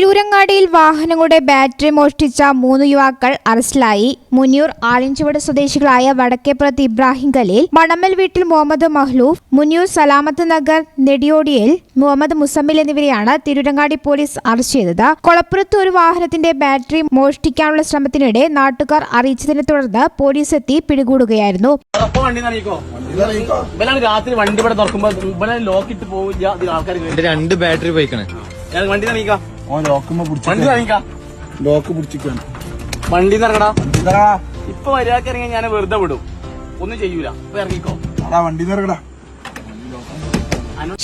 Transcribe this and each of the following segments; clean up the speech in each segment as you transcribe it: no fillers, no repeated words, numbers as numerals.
തിരൂരങ്ങാടിയിൽ വാഹനങ്ങളുടെ ബാറ്ററി മോഷ്ടിച്ച 3 യുവാക്കൾ അറസ്റ്റിലായി. മുന്നിയൂർ ആലിൻചുവട് സ്വദേശികളായ വടക്കേപ്പുറത്ത് ഇബ്രാഹിം ഖലീൽ, മണമ്മൽ വീട്ടിൽ മുഹമ്മദ് മഹ്ലൂഫ്, മുന്നിയൂർ സലാമത്ത് നഗർ നെടിയോടിയിൽ മുഹമ്മദ് മുസമ്മിൽ എന്നിവരെയാണ് തിരൂരങ്ങാടി പോലീസ് അറസ്റ്റ് ചെയ്തത്. കൊളപ്പുറത്ത് ഒരു വാഹനത്തിന്റെ ബാറ്ററി മോഷ്ടിക്കാനുള്ള ശ്രമത്തിനിടെ നാട്ടുകാർ അറിയിച്ചതിനെ തുടർന്ന് പോലീസ് എത്തി പിടികൂടുകയായിരുന്നു. രാത്രി വണ്ടി ഇവിടെ തുറക്കുമ്പോൾ ലോക്കിട്ട് പോവില്ല. ആൾക്കാർ 2 ബാറ്ററി പോയിക്കണേ. വണ്ടി നനീക്കാം, ലോക്ക് പിടിച്ചിരിക്കാണ്. വണ്ടി ഇറങ്ങടാ. ഇപ്പൊ വരാക്കിറങ്ങി ഞാൻ വെറുതെ വിടും, ഒന്നും ചെയ്യൂല. ഇറങ്ങിക്കോ, വണ്ടി ഇറങ്ങടാ.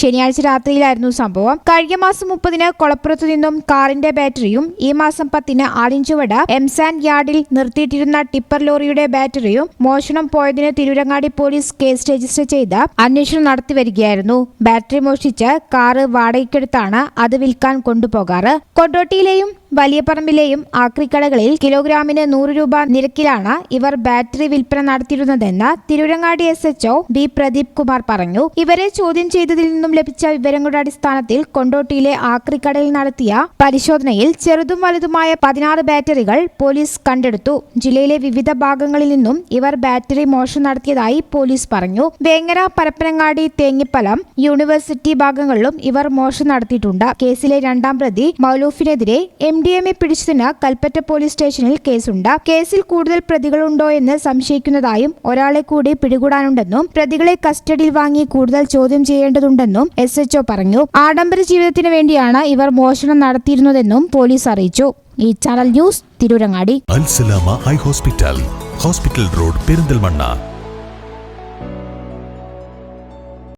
ശനിയാഴ്ച രാത്രിയിലായിരുന്നു സംഭവം. കഴിഞ്ഞ മാസം 30-ന് കൊളപ്പുറത്തു നിന്നും കാറിന്റെ ബാറ്ററിയും ഈ മാസം 10-ന് ആലിൻചുവട് എംസാൻഡ് യാർഡിൽ നിർത്തിയിട്ടിരുന്ന ടിപ്പർ ലോറിയുടെ ബാറ്ററിയും മോഷണം പോയതിന് തിരൂരങ്ങാടി പോലീസ് കേസ് രജിസ്റ്റർ ചെയ്ത് അന്വേഷണം നടത്തിവരികയായിരുന്നു. ബാറ്ററി മോഷ്ടിച്ച് കാറ് വാടകയ്ക്കെടുത്താണ് അത് വിൽക്കാൻ കൊണ്ടുപോകാറ്. കൊണ്ടോട്ടിയിലെയും വലിയപറമ്പിലെയും ആക്രിക്കടകളിൽ കിലോഗ്രാമിന് 100 രൂപ നിരക്കിലാണ് ഇവർ ബാറ്ററി വിൽപ്പന നടത്തിയിരുന്നതെന്ന് തിരൂരങ്ങാടി SHO ബി പ്രദീപ് കുമാർ പറഞ്ഞു. ഇവരെ ചോദ്യം ചെയ്തതിൽ നിന്നും ലഭിച്ച വിവരങ്ങളുടെ അടിസ്ഥാനത്തിൽ കൊണ്ടോട്ടിയിലെ ആക്രിക്കടയിൽ നടത്തിയ പരിശോധനയിൽ ചെറുതും വലുതുമായ 16 ബാറ്ററികൾ പോലീസ് കണ്ടെടുത്തു. ജില്ലയിലെ വിവിധ ഭാഗങ്ങളിൽ നിന്നും ഇവർ ബാറ്ററി മോഷണം നടത്തിയതായി പോലീസ് പറഞ്ഞു. വേങ്ങര, പരപ്പനങ്ങാടി, തേങ്ങിപ്പലം, യൂണിവേഴ്സിറ്റി ഭാഗങ്ങളിലും ഇവർ മോഷണം നടത്തിയിട്ടുണ്ട്. കേസിലെ 2ാം പ്രതി മൗലൂഫിനെതിരെ MDMA പിടിച്ചതിന് കൽപ്പറ്റ പോലീസ് സ്റ്റേഷനിൽ കേസുണ്ട്. കേസിൽ കൂടുതൽ പ്രതികളുണ്ടോ എന്ന് സംശയിക്കുന്നതായും ഒരാളെ കൂടി പിടികൂടാനുണ്ടെന്നും പ്രതികളെ കസ്റ്റഡിയിൽ വാങ്ങി കൂടുതൽ ചോദ്യം ചെയ്യേണ്ടതുണ്ടെന്നും SHO പറഞ്ഞു. ആഡംബര ജീവിതത്തിന് വേണ്ടിയാണ് ഇവർ മോഷണം നടത്തിയിരുന്നതെന്നും പോലീസ് അറിയിച്ചു. ഈ ചാനൽ ന്യൂസ് തിരൂരങ്ങാടി. അൽ സലാമ ഹൈ ഹോസ്പിറ്റൽ റോഡ് പെരിന്തൽമണ്ണ.